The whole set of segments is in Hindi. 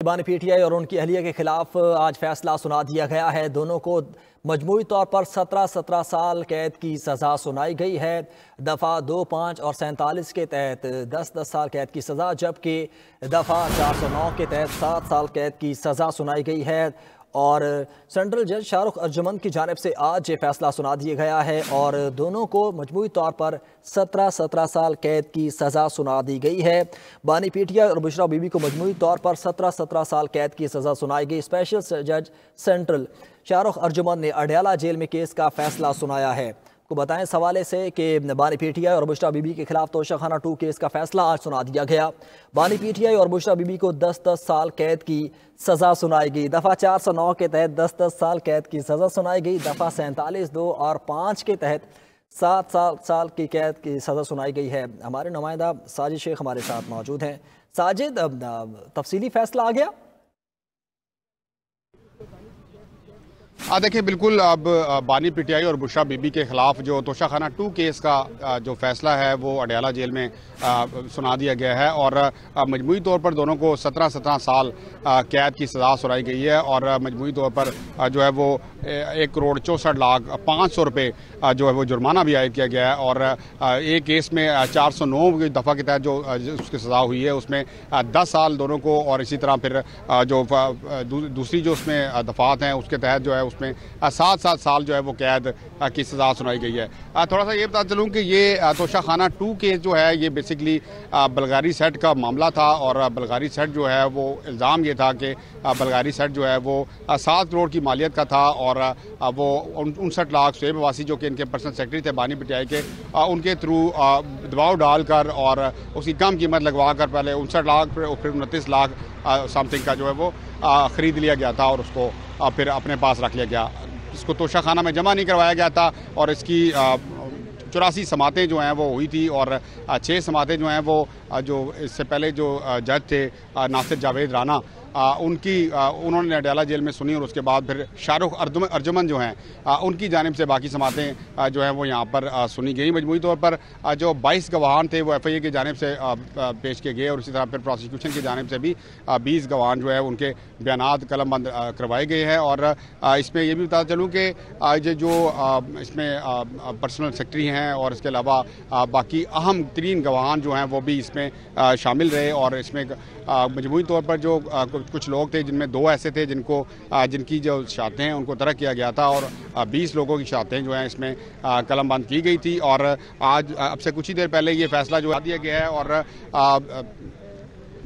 बानी पीटीआई और उनकी अहलिया के खिलाफ आज फैसला सुना दिया गया है। दोनों को मजमूई तौर पर 17 साल कैद की सज़ा सुनाई गई है। दफ़ा 2, 5 और 47 के तहत 10 साल कैद की सज़ा, जबकि दफ़ा 409 के तहत 7 साल कैद की सज़ा सुनाई गई है। और सेंट्रल जज शाहरुख अर्जुमंद की जानिब से आज ये फैसला सुना दिया गया है और दोनों को मजमूई तौर पर 17 साल कैद की सज़ा सुना दी गई है। बानी पीटीआई और बुशरा बीबी को मजमूई तौर पर 17 साल कैद की सज़ा सुनाई गई। स्पेशल जज सेंट्रल शाहरुख अर्जुमंद ने अडयाला जेल में केस का फैसला सुनाया है। को बताएं इस हवाले से कि बानी पीटीआई और बुशरा बीबी के खिलाफ तोशाखाना 2 केस का फैसला आज सुना दिया गया। बानी पीटीआई और बुशरा बीबी को 10 साल कैद की सज़ा सुनाई गई। दफ़ा 409 के तहत 10 साल कैद की सज़ा सुनाई गई। दफ़ा 47, 2 और 5 के तहत 7 साल की कैद की सज़ा सुनाई गई है। हमारे नुमाइंदा साजिद शेख हमारे साथ मौजूद हैं। साजिद, तफसीली फैसला आ गया? देखिए, बिल्कुल अब बानी पीटीआई और बुशरा बीबी के खिलाफ जो तोशाखाना 2 केस का जो फैसला है वो अडयाला जेल में सुना दिया गया है और मजमूई तौर पर दोनों को 17 साल कैद की सज़ा सुनाई गई है और मजमूई तौर पर जो है वो 1,64,05,00,000 रुपये जो है वो जुर्माना भी आयद किया गया है। और एक केस में 409 की दफ़ा के तहत जो उसकी सज़ा हुई है उसमें 10 साल दोनों को, और इसी तरह फिर जो दूसरी जो उसमें दफ़ात हैं उसके तहत जो है उसमें 7 साल जो है वो कैद की सज़ा सुनाई गई है। थोड़ा सा ये बता चलूँ कि ये तोशाखाना 2 केस जो है ये बेसिकली बलगारी सेट का मामला था और बलगारी सेट जो है वो इल्ज़ाम ये था कि बलगारी सेट जो है वो 7 करोड़ की मालियत का था और वो 59 लाख शुएब अब्बासी जो कि इनके पर्सनल सेक्रेटरी थे बानी पीटीआई के, उनके थ्रू दबाव डालकर और उसकी कम कीमत लगवा कर पहले 59 लाख फिर 29 लाख समथिंग का जो है वो ख़रीद लिया गया था और उसको फिर अपने पास रख लिया गया। इसको तोशाखाना में जमा नहीं करवाया गया था और इसकी 84 समातें जो हैं वो हुई थी और 6 समातें जो हैं वो जो इससे पहले जो जज थे नासिर जावेद राना उन्होंने अडयाला जेल में सुनी और उसके बाद फिर शाहरुख अर्जुमंद जो हैं उनकी जानिब से बाकी समातें जो हैं वो यहाँ पर सुनी गई। मजमूई तौर पर जो 22 गवाहान थे वो एफआईए की जानिब से पेश किए गए और इसी तरह फिर प्रोसिक्यूशन की जानिब से भी 20 गवाहान जो है उनके बयानात कलमबंद करवाए गए हैं। और इसमें यह भी बता चलूँ कि जो इसमें पर्सनल सेक्रेटरी हैं और इसके अलावा बाकी अहम तरीन गवाहान जो हैं वो भी इसमें शामिल रहे और इसमें मजमूई तौर पर जो कुछ लोग थे जिनमें 2 ऐसे थे जिनकी जो शहादतें हैं उनको तरक किया गया था और 20 लोगों की शहादतें जो हैं इसमें कलमबंद की गई थी। और आज अब से कुछ ही देर पहले ये फैसला जो दिया गया है और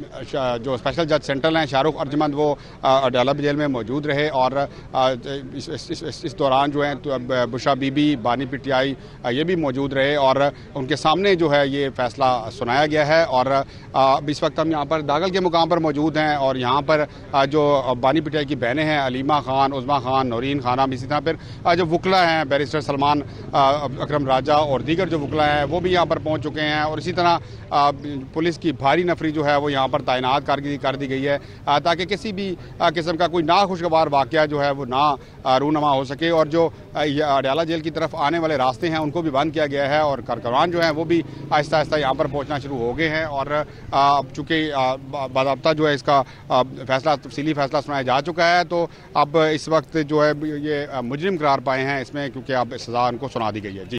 जो स्पेशल जज सेंट्रल हैं शाहरुख अर्जुमंद वो अडयाला जेल में मौजूद रहे और इस दौरान जो है बुशरा बीबी बानी पीटीआई ये भी मौजूद रहे और उनके सामने जो है ये फैसला सुनाया गया है। और इस वक्त हम यहाँ पर दागल के मुकाम पर मौजूद हैं और यहाँ पर जो बानी पीटीआई की बहनें हैं अलीमा खान, उज़मा खान, नौरीन खानम, इसी तरह फिर जो वकला हैं बैरिस्टर सलमान अकरम राजा और दीगर जो वकला हैं वो भी यहाँ पर पहुँच चुके हैं। और इसी तरह पुलिस की भारी नफरी जो है वो यहाँ पर तैनात कर दी गई है ताकि किसी भी किस्म का कोई नाखुशगवार वाक़या जो है वो ना रूनमा हो सके। और जो अडयाला जेल की तरफ आने वाले रास्ते हैं उनको भी बंद किया गया है और कारकुनान जो हैं वो भी आहिस्ता आहिस्ता यहाँ पर पहुँचना शुरू हो गए हैं। और चूँकि बाज़ाब्ता जो है इसका तफसीली फैसला सुनाया जा चुका है तो अब इस वक्त जो है ये मुजरिम करार पाए हैं इसमें, क्योंकि अब सज़ा उनको सुना दी गई है। जी।